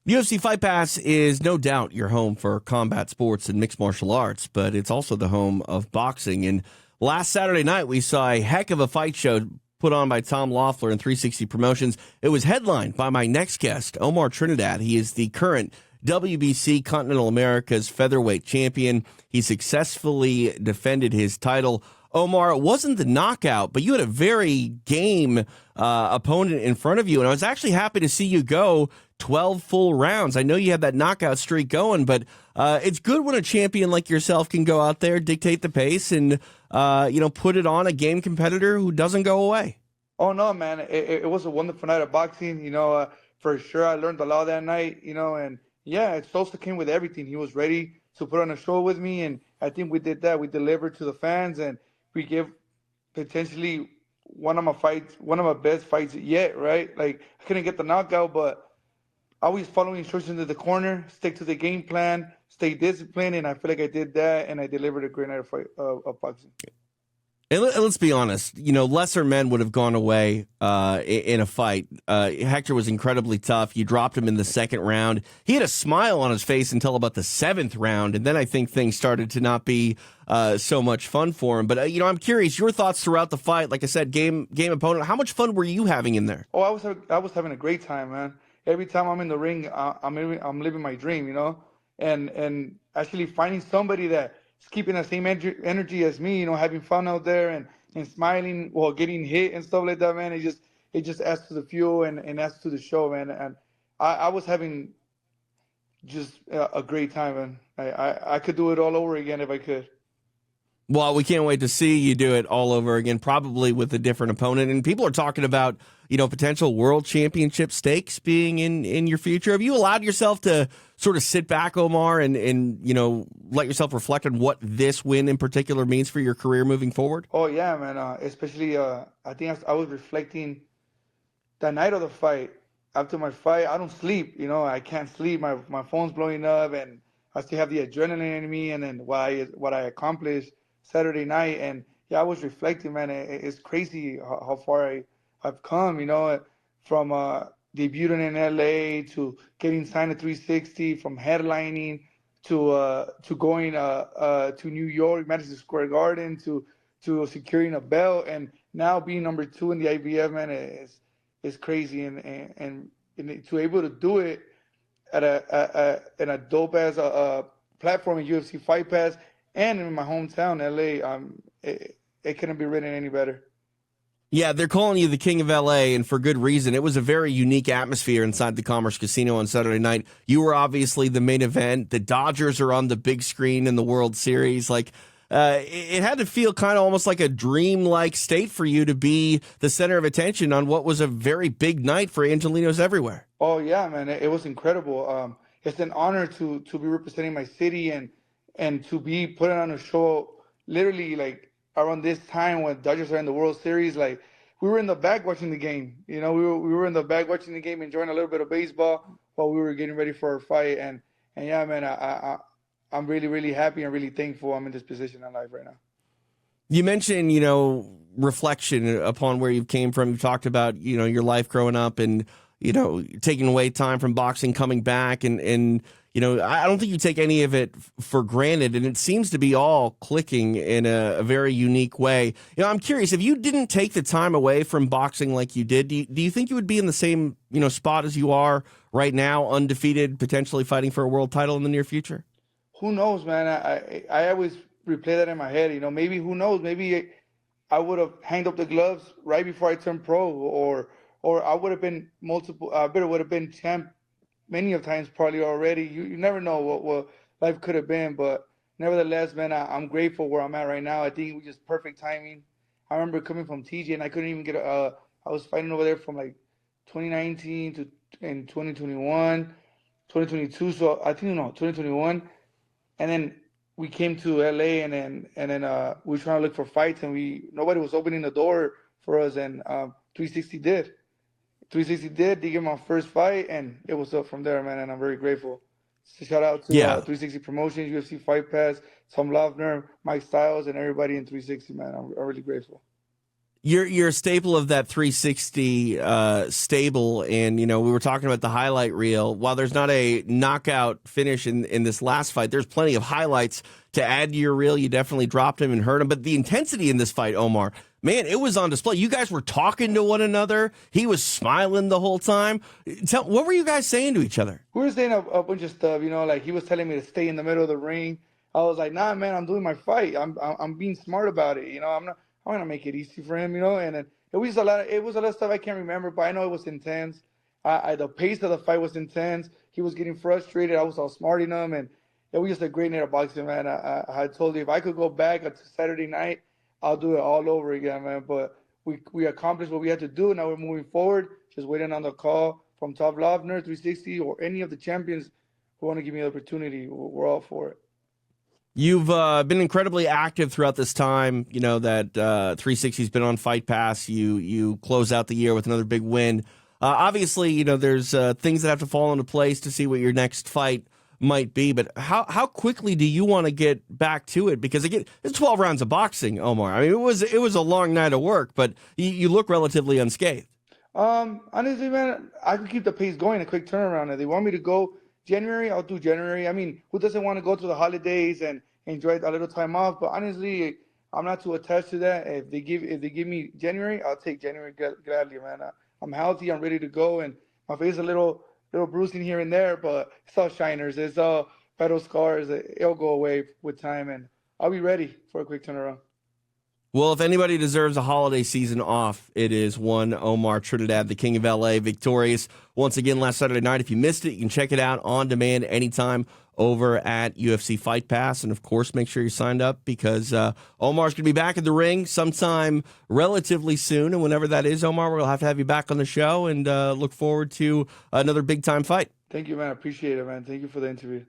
UFC Fight Pass is no doubt your home for combat sports and mixed martial arts, but it's also the home of boxing. And last Saturday night, we saw a heck of a fight show put on by Tom Loeffler and 360 Promotions. It was headlined by my next guest, Omar Trinidad. He is the current WBC Continental America's featherweight champion. He successfully defended his title. Omar, it wasn't the knockout, but you had a very game opponent in front of you, and I was actually happy to see you go 12 full rounds. I know you had that knockout streak going, but it's good when a champion like yourself can go out there, dictate the pace, and put it on a game competitor who doesn't go away. Oh no, man! It was a wonderful night of boxing. For sure, I learned a lot that night. And yeah, Sosa came with everything. He was ready to put on a show with me, and I think we did that. We delivered to the fans, and we gave potentially one of my best fights yet. Right? Like I couldn't get the knockout, but always following instructions to the corner, stick to the game plan, stay disciplined, and I feel like I did that, and I delivered a great night of boxing. And let's be honest, lesser men would have gone away in a fight. Hector was incredibly tough. You dropped him in the second round. He had a smile on his face until about the seventh round, and then I think things started to not be so much fun for him. But, I'm curious, your thoughts throughout the fight. Like I said, game opponent, how much fun were you having in there? Oh, I was having a great time, man. Every time I'm in the ring, I'm living my dream, and actually finding somebody that is keeping the same energy as me, having fun out there and smiling while getting hit and stuff like that, man. It just adds to the fuel and adds to the show, man. And I was having just a great time, man. I could do it all over again if I could. Well, we can't wait to see you do it all over again, probably with a different opponent. And people are talking about, potential world championship stakes being in your future. Have you allowed yourself to sort of sit back, Omar, and let yourself reflect on what this win in particular means for your career moving forward? Oh, yeah, man. Especially, I think I was reflecting that night of the fight. After my fight, I don't sleep. I can't sleep. My phone's blowing up, and I still have the adrenaline in me. And then what I accomplished Saturday night, and yeah, I was reflecting, man. It's crazy how far I've come, from debuting in L.A. to getting signed to 360, from headlining to going to New York, Madison Square Garden, to securing a belt, and now being number 2 in the IBF, man. It's crazy, and to able to do it at a dope ass platform in UFC Fight Pass and in my hometown, LA, it couldn't be written any better. Yeah, they're calling you the King of L.A., and for good reason. It was a very unique atmosphere inside the Commerce Casino on Saturday night. You were obviously the main event. The Dodgers are on the big screen in the World Series. It had to feel kind of almost like a dream-like state for you to be the center of attention on what was a very big night for Angelinos everywhere. Oh, yeah, man. It was incredible. It's an honor to be representing my city and to be putting on a show literally like around this time when Dodgers are in the World Series. Like we were in the back watching the game. We were in the back watching the game, enjoying a little bit of baseball while we were getting ready for our fight. And yeah, man, I'm really, really happy and really thankful I'm in this position in life right now. You mentioned, reflection upon where you came from. You talked about, your life growing up and, taking away time from boxing, coming back. And I don't think you take any of it for granted. And it seems to be all clicking in a very unique way. I'm curious, if you didn't take the time away from boxing like you did, do you think you would be in the same, spot as you are right now, undefeated, potentially fighting for a world title in the near future? Who knows, man? I always replay that in my head. Maybe, who knows? Maybe I would have hanged up the gloves right before I turned pro, or I would have been would have been champ many of times probably already. You never know what life could have been, but nevertheless, man, I'm grateful where I'm at right now. I think it was just perfect timing. I remember coming from TJ, and I couldn't even I was fighting over there from like 2019 to in 2021, 2022. So I think 2021. And then we came to LA, and then we were trying to look for fights, and nobody was opening the door for us, and 360 did. 360 did. They gave my first fight, and it was up from there, man. And I'm very grateful. So shout out to 360 Promotions, UFC Fight Pass, Tom Loeffler, Mike Styles, and everybody in 360, man. I'm really grateful. You're a staple of that 360 stable, and we were talking about the highlight reel. While there's not a knockout finish in this last fight, there's plenty of highlights to add to your reel. You definitely dropped him and hurt him, but the intensity in this fight, Omar, man, it was on display. You guys were talking to one another. He was smiling the whole time. What were you guys saying to each other? We were saying a bunch of stuff, like he was telling me to stay in the middle of the ring. I was like, nah, man, I'm doing my fight. I'm being smart about it. I'm gonna make it easy for him, and then it was a lot of stuff I can't remember, but I know it was intense. The pace of the fight was intense. He was getting frustrated. I was all smarting him, and it was just a great night of boxing, man. I told you if I could go back to Saturday night, I'll do it all over again, man. But we accomplished what we had to do. Now we're moving forward, just waiting on the call from Top Lovner, 360, or any of the champions who want to give me the opportunity. We're all for it. You've been incredibly active throughout this time. That 360's been on Fight Pass. You close out the year with another big win. Obviously, there's things that have to fall into place to see what your next fight might be. But how quickly do you want to get back to it? Because again, it's 12 rounds of boxing, Omar. I mean, it was a long night of work, but you look relatively unscathed. Honestly, man, I could keep the pace going, a quick turnaround. If they want me to go January, I'll do January. I mean, who doesn't want to go to the holidays and enjoy a little time off? But honestly, I'm not too attached to that. If they give me January, I'll take January gladly, man. I'm healthy. I'm ready to go, and my face is a little bruising here and there, but it's all shiners. It's all battle scars. It'll go away with time, and I'll be ready for a quick turnaround. Well, if anybody deserves a holiday season off, it is one Omar Trinidad, the King of L.A., victorious once again last Saturday night. If you missed it, you can check it out on demand anytime over at UFC Fight Pass. And, of course, make sure you're signed up because Omar's going to be back in the ring sometime relatively soon. And whenever that is, Omar, we'll have to have you back on the show and look forward to another big-time fight. Thank you, man. I appreciate it, man. Thank you for the interview.